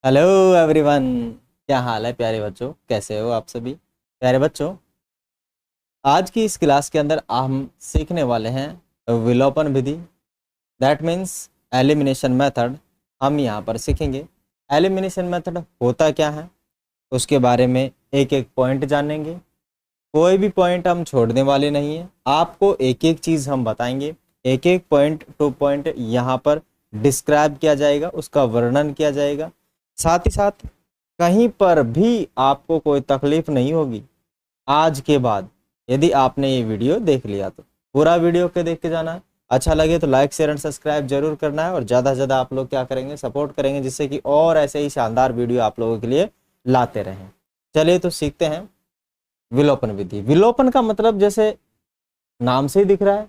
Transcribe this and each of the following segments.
Hello everyone. क्या हाल है प्यारे बच्चों, कैसे हो आप सभी प्यारे बच्चों। आज की इस क्लास के अंदर हम सीखने वाले हैं विलोपन विधि, दैट मीन्स एलिमिनेशन मेथड। हम यहाँ पर सीखेंगे एलिमिनेशन मेथड होता क्या है, उसके बारे में एक एक पॉइंट जानेंगे। कोई भी पॉइंट हम छोड़ने वाले नहीं हैं, आपको एक एक चीज़ हम बताएंगे। एक एक पॉइंट टू पॉइंट यहाँ पर डिस्क्राइब किया जाएगा, उसका वर्णन किया जाएगा। साथ ही साथ कहीं पर भी आपको कोई तकलीफ नहीं होगी आज के बाद, यदि आपने ये वीडियो देख लिया तो। पूरा वीडियो के देख के जाना है। अच्छा लगे तो लाइक शेयर एंड सब्सक्राइब जरूर करना है, और ज़्यादा से ज़्यादा आप लोग क्या करेंगे, सपोर्ट करेंगे, जिससे कि और ऐसे ही शानदार वीडियो आप लोगों के लिए लाते रहें। चलिए तो सीखते हैं विलोपन विधि। विलोपन का मतलब जैसे नाम से ही दिख रहा है,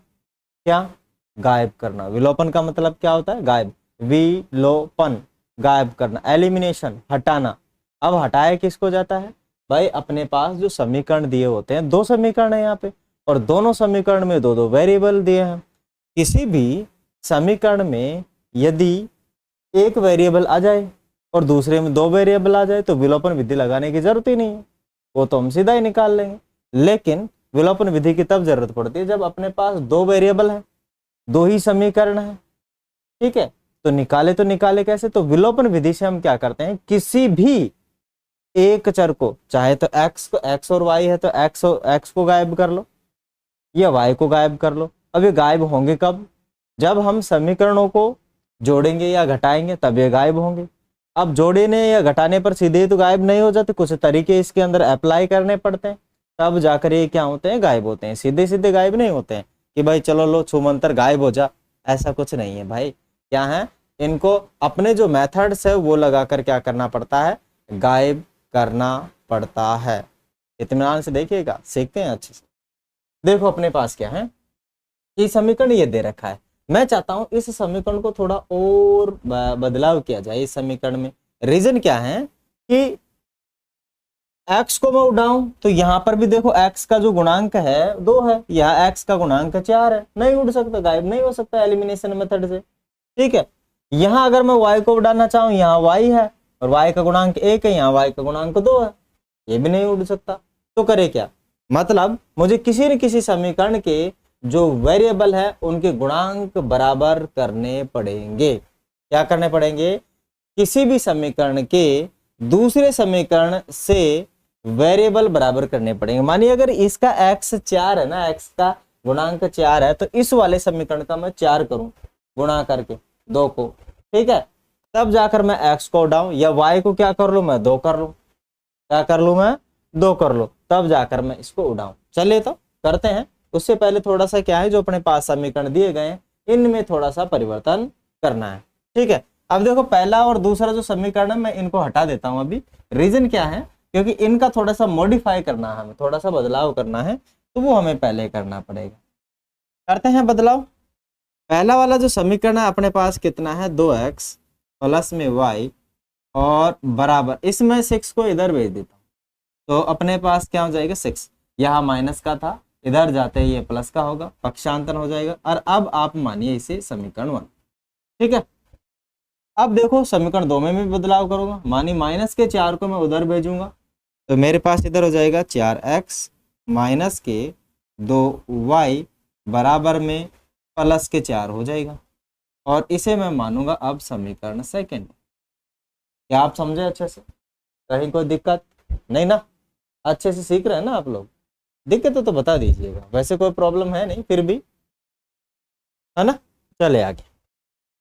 क्या, गायब करना। विलोपन का मतलब क्या होता है, गायब। विलोपन गायब करना, एलिमिनेशन हटाना। अब हटाया किसको जाता है भाई, अपने पास जो समीकरण दिए होते हैं, दो समीकरण है यहाँ पे, और दोनों समीकरण में दो दो वेरिएबल दिए हैं। किसी भी समीकरण में यदि एक वेरिएबल आ जाए और दूसरे में दो वेरिएबल आ जाए तो विलोपन विधि लगाने की जरूरत ही नहीं है, वो तो हम सीधा ही निकाल लेंगे। लेकिन विलोपन विधि की तब जरूरत पड़ती है जब अपने पास दो वेरिएबल है, दो ही समीकरण है, ठीक है। तो निकाले कैसे, तो विलोपन विधि से हम क्या करते हैं, किसी भी एक चर को, चाहे तो एक्स और वाई है तो एक्स को गायब कर लो या वाई को गायब कर लो। अब ये गायब होंगे कब, जब हम समीकरणों को जोड़ेंगे या घटाएंगे तब ये गायब होंगे। अब जोड़ने या घटाने पर सीधे तो गायब नहीं हो जाते, कुछ तरीके इसके अंदर अप्लाई करने पड़ते हैं, तब जाकर ये क्या होते हैं, गायब होते हैं। सीधे सीधे गायब नहीं होते हैं कि भाई चलो लो छूमंतर गायब हो जा, ऐसा कुछ नहीं है भाई। क्या है, इनको अपने जो मेथड्स है वो लगाकर क्या करना पड़ता है, गायब करना पड़ता है। इत्मीनान से देखिएगा, सीखते हैं अच्छे से। देखो अपने पास क्या है, ये समीकरण ये दे रखा है। मैं चाहता हूं इस समीकरण को थोड़ा और बदलाव किया जाए इस समीकरण में। रीजन क्या है कि x को मैं उड़ाऊं तो यहां पर भी देखो x का जो गुणांक है 2 है, यहाँ x का गुणांक 4 है, नहीं उड़ सकता, गायब नहीं हो सकता एलिमिनेशन मेथड से, ठीक है। यहां अगर मैं y को उड़ाना चाहूं, यहाँ y है और y का गुणांक 1 है, यहाँ y का गुणांक 2 है, ये भी नहीं उड़ सकता। तो करे क्या, मतलब मुझे किसी न किसी समीकरण के जो वेरिएबल है उनके गुणांक बराबर करने पड़ेंगे। क्या करने पड़ेंगे, किसी भी समीकरण के दूसरे समीकरण से वेरिएबल बराबर करने पड़ेंगे। मानिए अगर इसका x 4 है ना, x का गुणांक 4 है, तो इस वाले समीकरण का मैं 4 करूं गुणा करके 2 को, ठीक है। तब जाकर मैं x को उड़ाऊं, या y को क्या कर लूं, मैं 2 कर लूं, क्या कर लूं मैं 2 कर लूं, तब जाकर मैं इसको उड़ाऊं। चलिए तो करते हैं। उससे पहले थोड़ा सा क्या है, जो अपने पास समीकरण दिए गए हैं इनमें थोड़ा सा परिवर्तन करना है, ठीक है। अब देखो पहला और दूसरा जो समीकरण है मैं इनको हटा देता हूं अभी। रीजन क्या है, क्योंकि इनका थोड़ा सा मॉडिफाई करना है, हमें थोड़ा सा बदलाव करना है, तो वो हमें पहले करना पड़ेगा। करते हैं बदलाव। पहला वाला जो समीकरण है अपने पास कितना है, 2x प्लस में y और बराबर, इसमें 6 को इधर भेज देता हूँ तो अपने पास क्या हो जाएगा, 6। यहाँ माइनस का था, इधर जाते ही ये प्लस का होगा, पक्षांतर हो जाएगा। और अब आप मानिए इसे समीकरण 1, ठीक है। अब देखो समीकरण 2 में भी बदलाव करूंगा, मानिए माइनस के 4 को मैं उधर भेजूंगा तो मेरे पास इधर हो जाएगा 4x माइनस के 2y बराबर में प्लस के 4 हो जाएगा, और इसे मैं मानूंगा अब समीकरण सेकंड। क्या आप समझे अच्छे से, कहीं कोई दिक्कत नहीं ना, अच्छे से सीख रहे हैं ना आप लोग। दिक्कत है तो बता दीजिएगा, वैसे कोई प्रॉब्लम है नहीं, फिर भी है ना। चले आगे।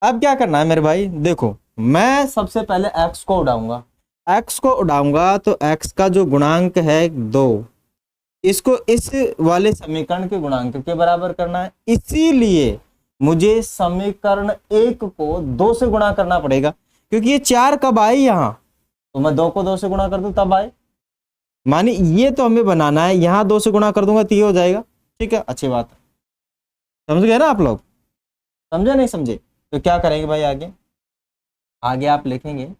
अब क्या करना है मेरे भाई, देखो मैं सबसे पहले x को उड़ाऊंगा। x को उड़ाऊंगा तो x का जो गुणांक है 2, इसको इस वाले समीकरण के गुणांक के बराबर करना है। इसीलिए मुझे समीकरण 1 को 2 से गुणा करना पड़ेगा, क्योंकि ये 4 कब आए यहाँ, तो मैं 2 को 2 से गुणा कर दूं तब आए। माने ये तो हमें बनाना है, यहाँ 2 से गुणा कर दूंगा तो ये हो जाएगा, ठीक है। अच्छी बात है, समझ गए ना आप लोग, समझे नहीं समझे। तो क्या करेंगे भाई, आगे आगे आप लिखेंगे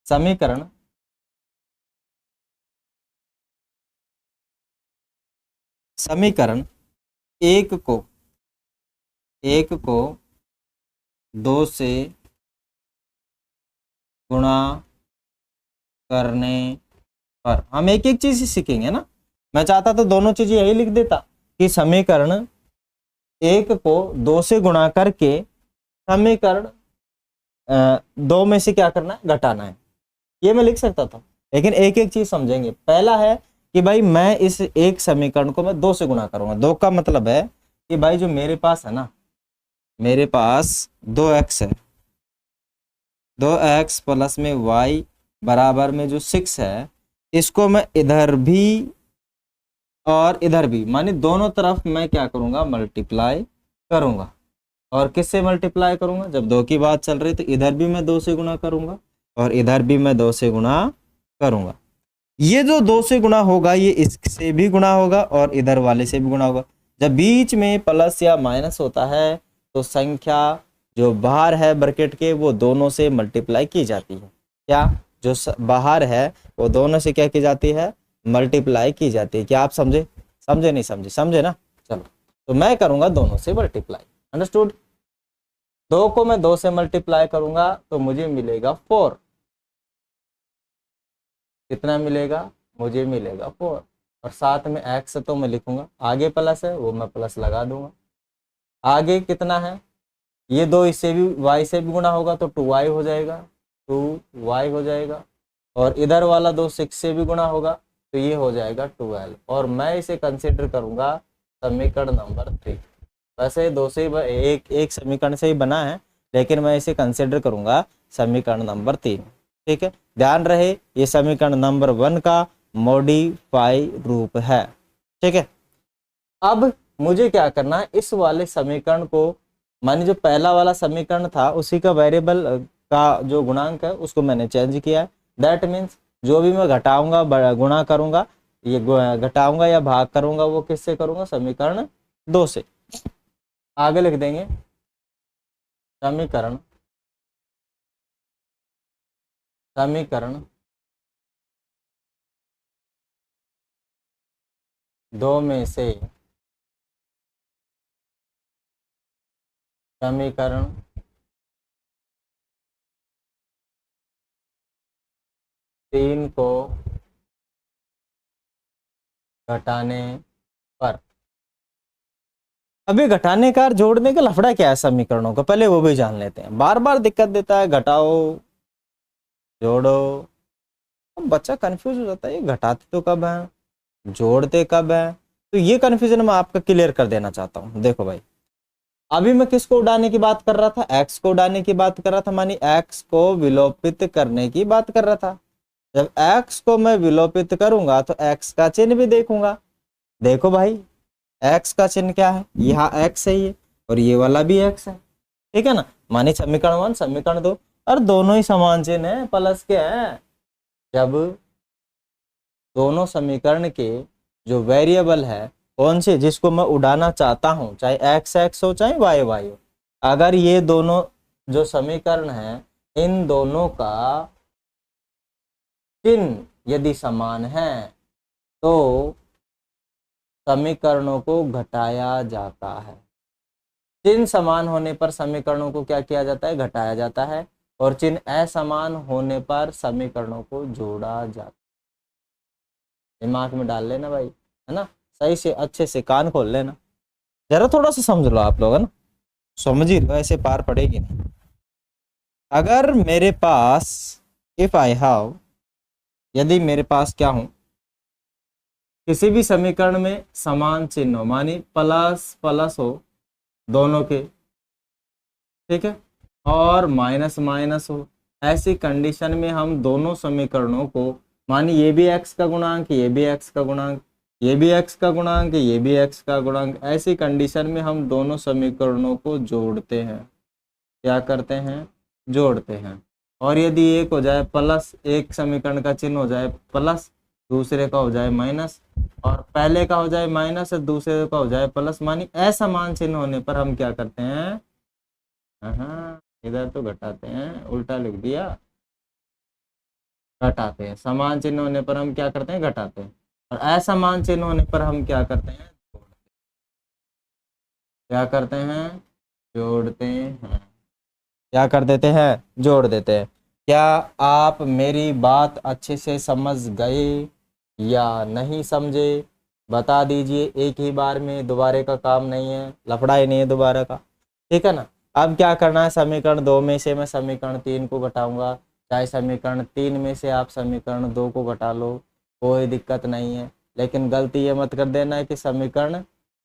समीकरण समीकरण एक को 2 से गुणा करने पर हम एक एक चीज ही सीखेंगे ना। मैं चाहता तो दोनों चीज यही लिख देता कि समीकरण एक को 2 से गुणा करके समीकरण 2 में से क्या करना है, घटाना है, ये मैं लिख सकता था। लेकिन एक एक चीज समझेंगे। पहला है कि भाई मैं इस एक समीकरण को मैं 2 से गुणा करूंगा। 2 का मतलब है कि भाई जो मेरे पास है ना, मेरे पास 2x है, 2x प्लस में y बराबर में जो 6 है, इसको मैं इधर भी और इधर भी माने दोनों तरफ मैं क्या करूंगा, मल्टीप्लाई करूंगा। और किससे मल्टीप्लाई करूंगा, जब 2 की बात चल रही तो इधर भी मैं 2 से गुणा करूंगा और इधर भी मैं 2 से गुणा करूंगा। ये जो 2 से गुणा होगा ये इससे भी गुणा होगा और इधर वाले से भी गुणा होगा। जब बीच में प्लस या माइनस होता है तो संख्या जो बाहर है ब्रैकेट के वो दोनों से मल्टीप्लाई की जाती है। क्या जो बाहर है वो दोनों से क्या की जाती है, मल्टीप्लाई की जाती है। क्या आप समझे? समझे नहीं समझे? समझे ना। चलो तो मैं करूंगा दोनों से मल्टीप्लाई। अंडरस्टूड। 2 को मैं 2 से मल्टीप्लाई करूंगा तो मुझे मिलेगा 4। कितना मिलेगा, मुझे मिलेगा 4। और साथ में x तो मैं लिखूंगा, आगे प्लस है वो मैं प्लस लगा दूंगा। आगे कितना है, ये 2 इससे भी y से भी गुणा होगा तो 2y हो जाएगा, 2y हो जाएगा। और इधर वाला 2 6 से भी गुणा होगा तो ये हो जाएगा 12। और मैं इसे कंसिडर करूंगा समीकरण नंबर 3। वैसे 2 से एक समीकरण से ही बना है, लेकिन मैं इसे कंसिडर करूंगा समीकरण नंबर 3। ठीक है, ध्यान रहे ये समीकरण नंबर 1 का मॉडिफाई रूप है। ठीक है, अब मुझे क्या करना है, इस वाले समीकरण को माने जो पहला वाला समीकरण था उसी का वेरिएबल का जो गुणांक है उसको मैंने चेंज किया है। दैट मीन्स जो भी मैं घटाऊंगा गुणा करूंगा, ये घटाऊंगा या भाग करूंगा वो किससे करूंगा, समीकरण 2 से। आगे लिख देंगे समीकरण 2 में से समीकरण 3 को घटाने पर। अभी घटाने का और जोड़ने का लफड़ा क्या है समीकरणों का, पहले वो भी जान लेते हैं। बार बार दिक्कत देता है, घटाओ जोड़ो, अब बच्चा कंफ्यूज हो जाता है, ये घटाते तो कब है, जोड़ते कब है। तो ये कंफ्यूजन मैं आपका क्लियर कर देना चाहता हूँ। देखो भाई, अभी मैं किसको उड़ाने की बात कर रहा था, एक्स को उड़ाने की बात कर रहा था, मानी एक्स को विलोपित करने की बात कर रहा था। जब एक्स को मैं विलोपित करूंगा तो एक्स का चिन्ह भी देखूंगा। देखो भाई एक्स का चिन्ह क्या है, यहाँ एक्स है ये और ये वाला भी एक्स है। ठीक है ना, माने समीकरण 1 समीकरण 2 और दोनों ही समान चिन्ह है, प्लस के हैं। जब दोनों समीकरण के जो वेरिएबल है कौन से, जिसको मैं उड़ाना चाहता हूं, चाहे एक्स एक्स हो चाहे वाई वाई हो, अगर ये दोनों जो समीकरण है इन दोनों का चिन्ह यदि समान है तो समीकरणों को घटाया जाता है। चिन्ह समान होने पर समीकरणों को क्या किया जाता है, घटाया जाता है। और चिन्ह असमान होने पर समीकरणों को जोड़ा जाता है। दिमाग में डाल लेना भाई, है ना, सही से अच्छे से कान खोल लेना, जरा थोड़ा सा समझ लो आप लोग, है ना, समझ ही लो, ऐसे पार पड़ेगी नहीं। अगर मेरे पास इफ आई हैव, यदि मेरे पास क्या हूं, किसी भी समीकरण में समान चिन्ह हो, मानी प्लस प्लस हो दोनों के, ठीक है, और माइनस माइनस हो, ऐसी कंडीशन में हम दोनों समीकरणों को, मानी ये भी x का गुणांक, ये भी x का गुणांक, ये भी x का गुणांक, ये भी x का गुणांक, ऐसी कंडीशन में हम दोनों समीकरणों को जोड़ते हैं। क्या करते हैं, जोड़ते हैं। और यदि एक हो जाए प्लस, एक समीकरण का चिन्ह हो जाए प्लस, दूसरे का हो जाए माइनस, और पहले का हो जाए माइनस और दूसरे का हो जाए प्लस, मानी असमान चिन्ह होने पर हम क्या करते हैं, हाँ इधर तो घटाते हैं, उल्टा लिख दिया, घटाते हैं। समान चिन्ह होने पर हम क्या करते हैं, घटाते हैं। और असमान चिन्ह होने पर हम क्या करते हैं, क्या करते हैं, जोड़ते हैं। क्या कर देते हैं, जोड़ देते हैं। क्या आप मेरी बात अच्छे से समझ गए या नहीं समझे? बता दीजिए एक ही बार में, दोबारे का काम नहीं है, लफड़ा ही नहीं है दोबारा का, ठीक है ना। अब क्या करना है, समीकरण 2 में से मैं समीकरण 3 को घटाऊंगा, चाहे समीकरण 3 में से आप समीकरण 2 को घटा लो, कोई दिक्कत नहीं है। लेकिन गलती ये मत कर देना है कि समीकरण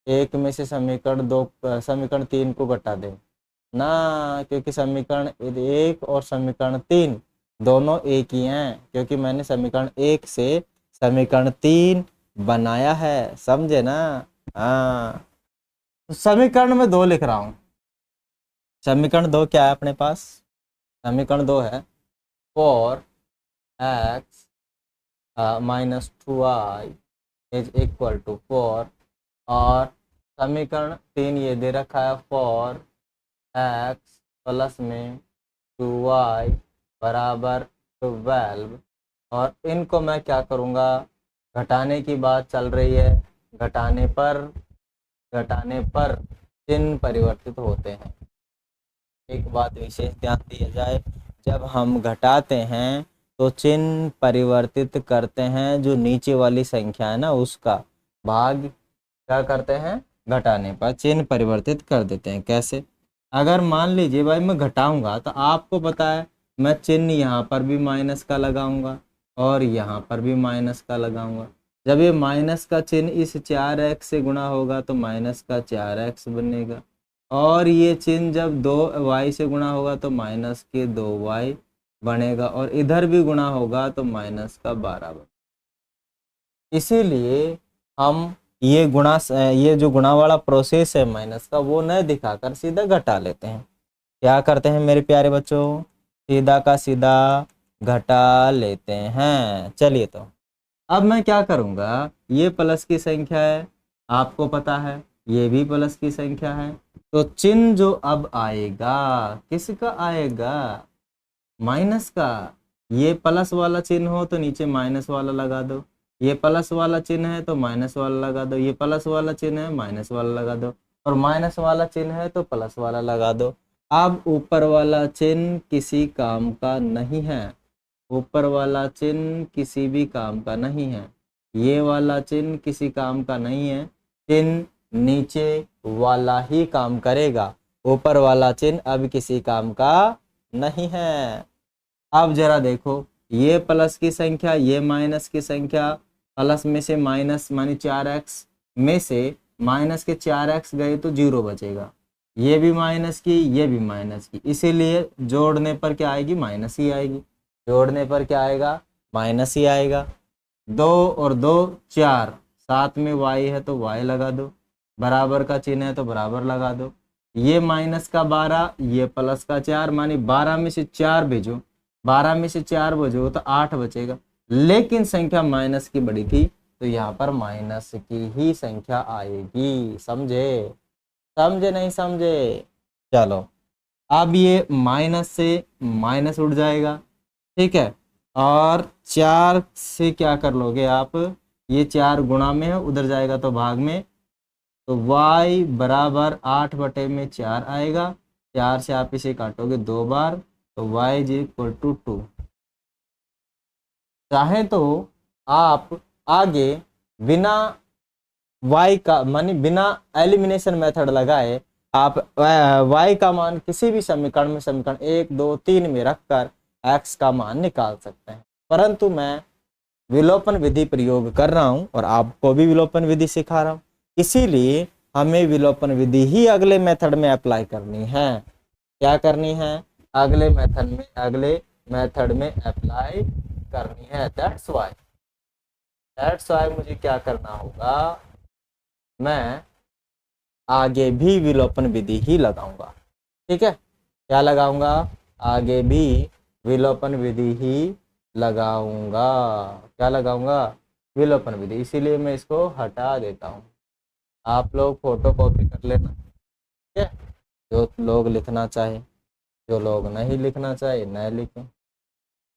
1 में से समीकरण 3 को घटा दें ना, क्योंकि समीकरण 1 और समीकरण 3 दोनों एक ही हैं, क्योंकि मैंने समीकरण 1 से समीकरण 3 बनाया है, समझे ना। हाँ, तो समीकरण में 2 लिख रहा हूं। समीकरण 2 क्या है अपने पास? समीकरण 2 है 4x minus 2y is equal to 4, और समीकरण 3 ये दे रखा है 4x प्लस में 2y बराबर 12, और इनको मैं क्या करूँगा, घटाने की बात चल रही है, घटाने पर चिन्ह परिवर्तित होते हैं। एक बात विशेष ध्यान दिया जाए, जब हम घटाते हैं तो चिन्ह परिवर्तित करते हैं, जो नीचे वाली संख्या है ना उसका भाग क्या करते हैं, घटाने पर चिन्ह परिवर्तित कर देते हैं। कैसे? अगर मान लीजिए भाई मैं घटाऊंगा तो आपको पता है मैं चिन्ह यहाँ पर भी माइनस का लगाऊंगा और यहाँ पर भी माइनस का लगाऊंगा। जब ये माइनस का चिन्ह इस 4x से गुणा होगा तो माइनस का 4x बनेगा, और ये चिन्ह जब 2y से गुणा होगा तो माइनस के 2y बनेगा, और इधर भी गुणा होगा तो माइनस का 12 बनेगा। इसीलिए हम ये जो गुणा वाला प्रोसेस है माइनस का, वो न दिखाकर सीधा घटा लेते हैं। क्या करते हैं मेरे प्यारे बच्चों, सीधा का सीधा घटा लेते हैं। चलिए, तो अब मैं क्या करूंगा, ये प्लस की संख्या है, आपको पता है ये भी प्लस की संख्या है, तो चिन्ह जो अब आएगा किसका आएगा, माइनस का। ये प्लस वाला चिन्ह हो तो नीचे माइनस वाला लगा दो, ये प्लस वाला चिन्ह है तो माइनस वाला लगा दो, ये प्लस वाला चिन्ह है माइनस वाला लगा दो, और माइनस वाला चिन्ह है तो प्लस वाला लगा दो। अब ऊपर वाला चिन्ह किसी काम का नहीं है, ऊपर वाला चिन्ह किसी भी काम का नहीं है, ये वाला चिन्ह किसी काम का नहीं है, चिन्ह नीचे वाला ही काम करेगा, ऊपर वाला चिन्ह अब किसी काम का नहीं है। अब जरा देखो, ये प्लस की संख्या ये माइनस की संख्या, प्लस में से माइनस मानी 4x में से माइनस के 4x गए तो 0 बचेगा, ये भी माइनस की ये भी माइनस की, इसीलिए जोड़ने पर क्या आएगी, माइनस ही आएगी। जोड़ने पर क्या आएगा, माइनस ही आएगा। 2 और 2 4, साथ में y है तो y लगा दो, बराबर का चिन्ह है तो बराबर लगा दो, ये माइनस का 12 ये प्लस का 4, मानी 12 में से 4 भेजो, 12 में से 4 बचो तो 8 बचेगा, लेकिन संख्या माइनस की बड़ी थी तो यहाँ पर माइनस की ही संख्या आएगी। समझे? समझे नहीं समझे? चलो, अब ये माइनस से माइनस उड़ जाएगा, ठीक है, और 4 से क्या कर लोगे आप, ये 4 गुणा में है उधर जाएगा तो भाग में, तो y बराबर 8/4 आएगा, 4 से आप इसे काटोगे 2 बार तो y इज इक्वल टू 2। चाहे तो आप आगे बिना y का मानी बिना एलिमिनेशन मेथड लगाए आप y का मान किसी भी समीकरण में, समीकरण 1 2 3 में रखकर x का मान निकाल सकते हैं, परंतु मैं विलोपन विधि प्रयोग कर रहा हूं और आपको भी विलोपन विधि सिखा रहा हूं, इसीलिए हमें विलोपन विधि ही अगले मेथड में अप्लाई करनी है। क्या करनी है, अगले मेथड में अप्लाई करनी है। दैट्स वाई मुझे क्या करना होगा, मैं आगे भी विलोपन विधि ही लगाऊंगा। ठीक है, क्या लगाऊंगा, आगे भी विलोपन विधि ही लगाऊंगा। क्या लगाऊंगा, विलोपन विधि। इसीलिए मैं इसको हटा देता हूं, आप लोग फोटो कॉपी कर लेना। ठीक है, जो लोग लिखना चाहे, जो लोग नहीं लिखना चाहे न लिखें।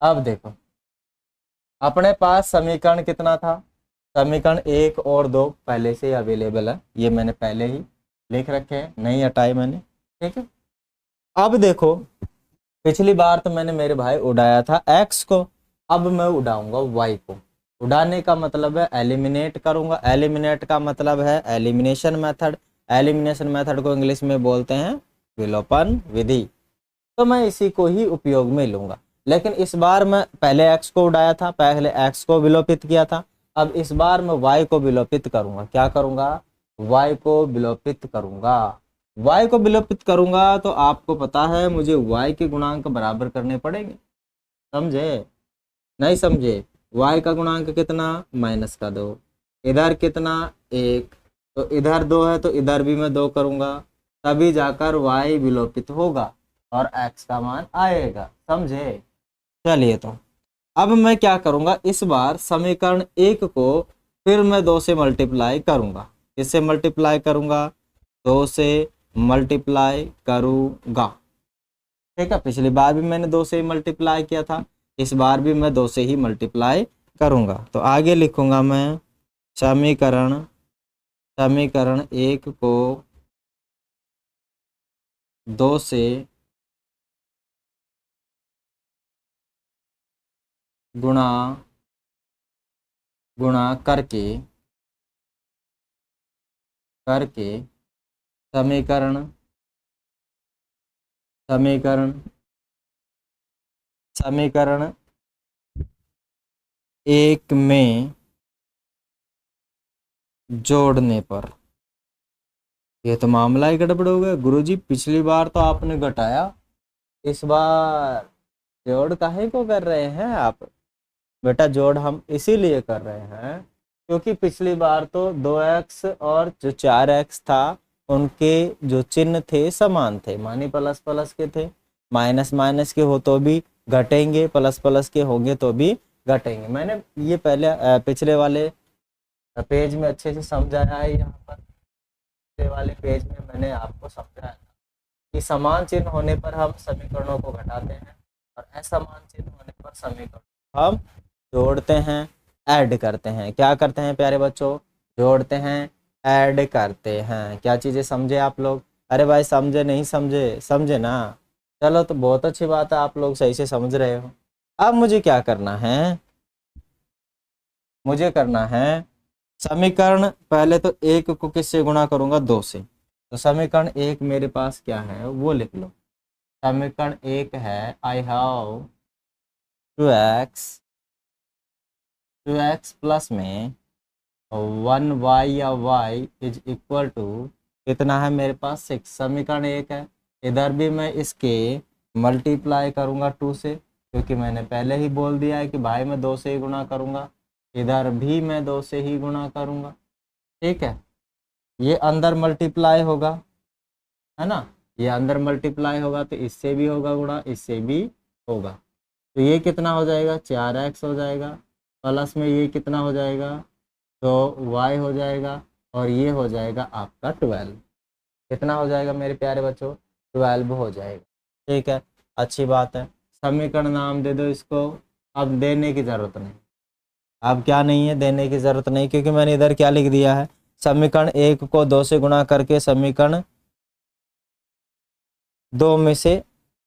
अब देखो, अपने पास समीकरण कितना था, समीकरण 1 और 2 पहले से ही अवेलेबल है, ये मैंने पहले ही लिख रखे हैं, नहीं हटाए मैंने। ठीक है, अब देखो पिछली बार तो मैंने मेरे भाई उड़ाया था x को, अब मैं उड़ाऊंगा y को। उड़ाने का मतलब है एलिमिनेट करूंगा, एलिमिनेट का मतलब है एलिमिनेशन मेथड। एलिमिनेशन मेथड को इंग्लिश में बोलते हैं विलोपन विधि। तो मैं इसी को ही उपयोग में लूंगा। लेकिन इस बार मैं पहले x को उड़ाया था, पहले x को विलोपित किया था, अब इस बार मैं y को विलोपित करूंगा। क्या करूंगा? y को विलोपित करूंगा। y को विलोपित करूंगा तो आपको पता है मुझे y के गुणांक बराबर करने पड़ेंगे। समझे? नहीं समझे? y का गुणांक कितना? -2। इधर कितना? 1। तो इधर 2 है तो इधर भी मैं 2 करूंगा, तभी जाकर y विलोपित होगा और x का मान आएगा। समझे? चलिए, तो अब मैं क्या करूंगा, इस बार समीकरण 1 को फिर मैं 2 से मल्टीप्लाई करूंगा। किससे मल्टीप्लाई करूंगा? 2 से मल्टीप्लाई करूंगा। ठीक है, पिछली बार भी मैंने 2 से ही मल्टीप्लाई किया था, इस बार भी मैं 2 से ही मल्टीप्लाई करूंगा। तो आगे लिखूंगा मैं समीकरण 1 को 2 से गुणा करके समीकरण 1 में जोड़ने पर। ये तो मामला ही गड़बड़ हो गया गुरुजी, पिछली बार तो आपने घटाया, इस बार जोड़ काहे को कर रहे हैं आप? बेटा जोड़ हम इसीलिए कर रहे हैं क्योंकि पिछली बार तो 2x और जो 4x था उनके जो चिन्ह थे समान थे, मानी प्लस प्लस के थे। माइनस माइनस के हो तो भी घटेंगे, प्लस प्लस के होंगे तो भी घटेंगे। मैंने ये पहले पिछले वाले पेज में अच्छे से समझाया है। यहाँ पर पिछले वाले पेज में मैंने आपको समझाया था कि समान चिन्ह होने पर हम समीकरणों को घटाते हैं और असमान चिन्ह होने पर समीकरण हम जोड़ते हैं, ऐड करते हैं। क्या करते हैं प्यारे बच्चों? जोड़ते हैं, ऐड करते हैं। क्या चीज़ें समझे आप लोग? अरे भाई समझे नहीं समझे? समझे ना? चलो तो बहुत अच्छी बात है, आप लोग सही से समझ रहे हो। अब मुझे क्या करना है? मुझे करना है समीकरण, पहले तो 1 को किससे गुणा करूंगा? 2 से। तो समीकरण 1 मेरे पास क्या है वो लिख लो। समीकरण 1 है आई हैव 2x प्लस में 1y या y इज इक्वल टू कितना है मेरे पास? 6। समीकरण 1 है, इधर भी मैं इसके मल्टीप्लाई करूंगा 2 से, क्योंकि मैंने पहले ही बोल दिया है कि भाई मैं 2 से ही गुणा करूंगा। इधर भी मैं 2 से ही गुणा करूंगा। ठीक है, ये अंदर मल्टीप्लाई होगा, है ना? ये अंदर मल्टीप्लाई होगा तो इससे भी होगा गुणा, इससे भी होगा। तो ये कितना हो जाएगा? 4x हो जाएगा, प्लस में ये कितना हो जाएगा? तो y हो जाएगा, और ये हो जाएगा आपका 12। कितना हो जाएगा मेरे प्यारे बच्चों? 12 हो जाएगा। ठीक है, अच्छी बात है। समीकरण नाम दे दो इसको। अब देने की ज़रूरत नहीं, अब क्या नहीं है, देने की ज़रूरत नहीं, क्योंकि मैंने इधर क्या लिख दिया है? समीकरण 1 को 2 से गुणा करके समीकरण 2 में से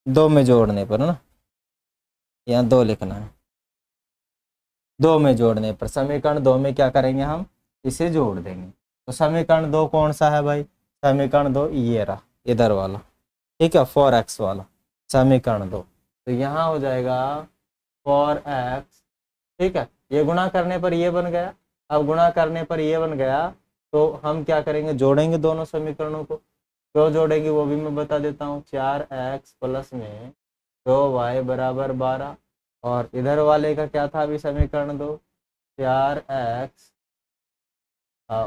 2 में जोड़ने पर, ना यहाँ 2 लिखना है। 2 में जोड़ने पर समीकरण 2 में क्या करेंगे हम? इसे जोड़ देंगे। तो समीकरण 2 कौन सा है भाई? समीकरण 2 ये रहा, इधर वाला। ठीक है, 4x वाला समीकरण 2। तो यहाँ हो जाएगा 4x। ठीक है, ये गुणा करने पर ये बन गया। अब गुणा करने पर ये बन गया तो हम क्या करेंगे? जोड़ेंगे दोनों समीकरणों को। क्यों जोड़ेंगे वो भी मैं बता देता हूँ। 4x प्लस में 2y बराबर 12, और इधर वाले का क्या था अभी समीकरण 2? 4x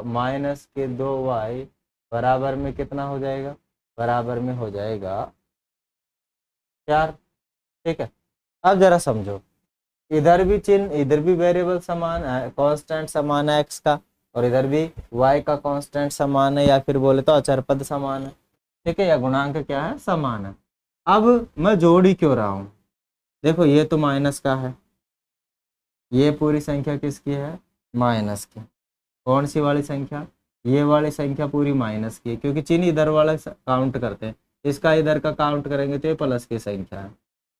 माइनस के 2y बराबर में कितना हो जाएगा? बराबर में हो जाएगा 4। ठीक है, अब जरा समझो, इधर भी चिन्ह, इधर भी वेरिएबल समान है, कांस्टेंट समान है x का, और इधर भी y का कांस्टेंट समान है, या फिर बोले तो अचर पद समान है। ठीक है, या गुणांक क्या है? समान है। अब मैं जोड़ ही क्यों रहा हूँ? देखो ये तो माइनस का है, ये पूरी संख्या किसकी है? माइनस की। कौन सी वाली संख्या? ये वाली संख्या पूरी माइनस की है, क्योंकि चिन्ह इधर वाला काउंट करते हैं, इसका इधर का काउंट करेंगे तो ये प्लस की संख्या है।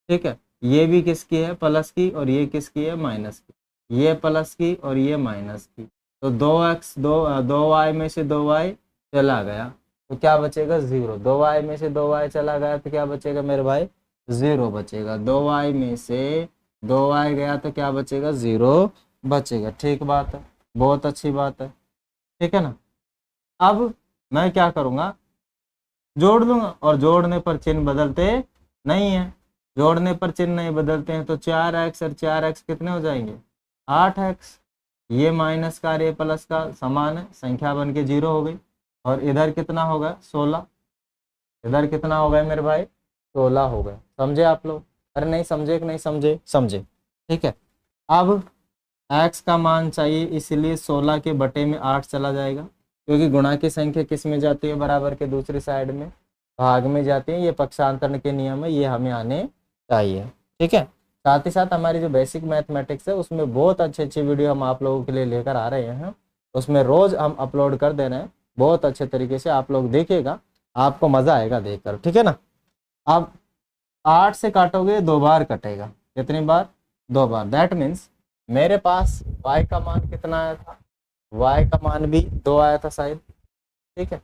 ठीक है, ये भी किसकी है, प्लस की, और ये किसकी है, माइनस की, ये प्लस की और ये माइनस की। तो 2x 2y में से 2y चला गया तो क्या बचेगा, 0। 2y में से 2y चला गया तो क्या बचेगा मेरे भाई, 0 बचेगा। 2y में से 2y गया तो क्या बचेगा, 0 बचेगा। ठीक बात है, बहुत अच्छी बात है, ठीक है ना। अब मैं क्या करूँगा, जोड़ दूंगा, और जोड़ने पर चिन्ह बदलते नहीं है। जोड़ने पर चिन्ह नहीं बदलते हैं तो 4x और 4x कितने हो जाएंगे, 8x। ये माइनस का और ये प्लस का समान है, संख्या बन के 0 हो गई। और इधर कितना होगा, 16। इधर कितना हो गया मेरे भाई, 16 हो गए। समझे आप लोग, अरे नहीं समझे कि नहीं समझे, समझे, ठीक है। अब x का मान चाहिए, इसलिए 16 के बटे में 8 चला जाएगा, क्योंकि गुणा की संख्या किस में जाती है, बराबर के दूसरी साइड में, भाग में जाती है। ये पक्षांतरण के नियम है, ये हमें आने चाहिए, ठीक है। साथ ही साथ हमारी जो बेसिक मैथमेटिक्स है उसमें बहुत अच्छी अच्छी वीडियो हम आप लोगों के लिए लेकर आ रहे हैं, उसमें रोज हम अपलोड कर दे रहे हैं बहुत अच्छे तरीके से। आप लोग देखिएगा, आपको मजा आएगा देखकर, ठीक है ना। अब 8 से काटोगे 2 बार कटेगा, कितनी बार, 2 बार। दैट मीन्स मेरे पास y का मान कितना आया था, y का मान भी 2 आया था शायद, ठीक है।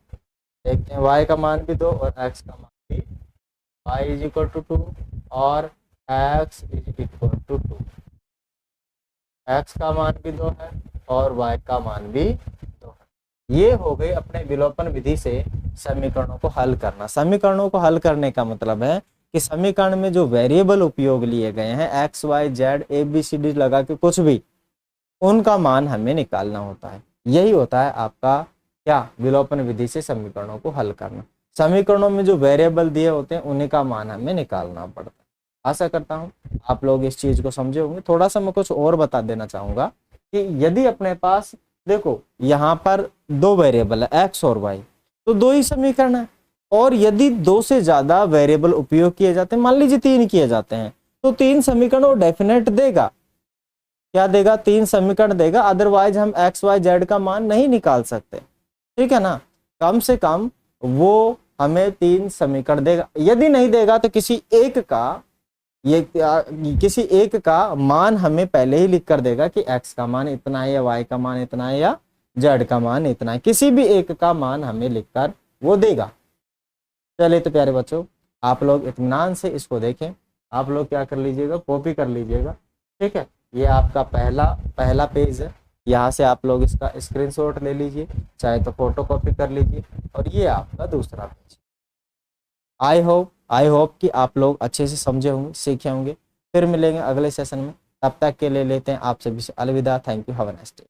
देखते हैं, y का मान भी 2 और x का मान भी, y इज इक्वल टू 2 और x is equal to 2। x का मान भी 2 है और y का मान भी 2 है। ये हो गई अपने विलोपन विधि से समीकरणों को हल करना। समीकरणों को हल करने का मतलब है कि समीकरण में जो वेरिएबल उपयोग लिए गए हैं x y z a b c d लगा के कुछ भी, उनका मान हमें निकालना होता है। यही होता है आपका क्या, विलोपन विधि से समीकरणों को हल करना। समीकरणों में जो वेरिएबल दिए होते हैं उन्हीं का मान हमें निकालना पड़ता है। आशा करता हूं आप लोग इस चीज को समझे होंगे। थोड़ा सा मैं कुछ और बता देना चाहूंगा कि यदि अपने पास देखो यहाँ पर 2 वेरिएबल है x और y, तो 2 ही समीकरण है। और यदि 2 से ज्यादा वेरिएबल उपयोग किए जाते हैं, मान लीजिए 3 किए जाते हैं, तो 3 समीकरण वो डेफिनेट देगा। क्या देगा, 3 समीकरण देगा, अदरवाइज हम x y z का मान नहीं निकाल सकते, ठीक है ना। कम से कम वो हमें 3 समीकरण देगा। यदि नहीं देगा तो किसी एक का मान हमें पहले ही लिख कर देगा कि x का मान इतना है या y का मान इतना है या z का मान इतना है। किसी भी एक का मान हमें लिखकर वो देगा। चलिए तो प्यारे बच्चों, आप लोग इत्मीनान से इसको देखें। आप लोग क्या कर लीजिएगा, कॉपी कर लीजिएगा, ठीक है। ये आपका पहला पेज है, यहाँ से आप लोग इसका स्क्रीनशॉट ले लीजिए, चाहे तो फोटो कॉपी कर लीजिए। और ये आपका दूसरा पेज। आई होप कि आप लोग अच्छे से समझे होंगे, सीखे होंगे। फिर मिलेंगे अगले सेशन में, तब तक के लिए लेते हैं आप सभी से अलविदा। Thank you, have a nice day.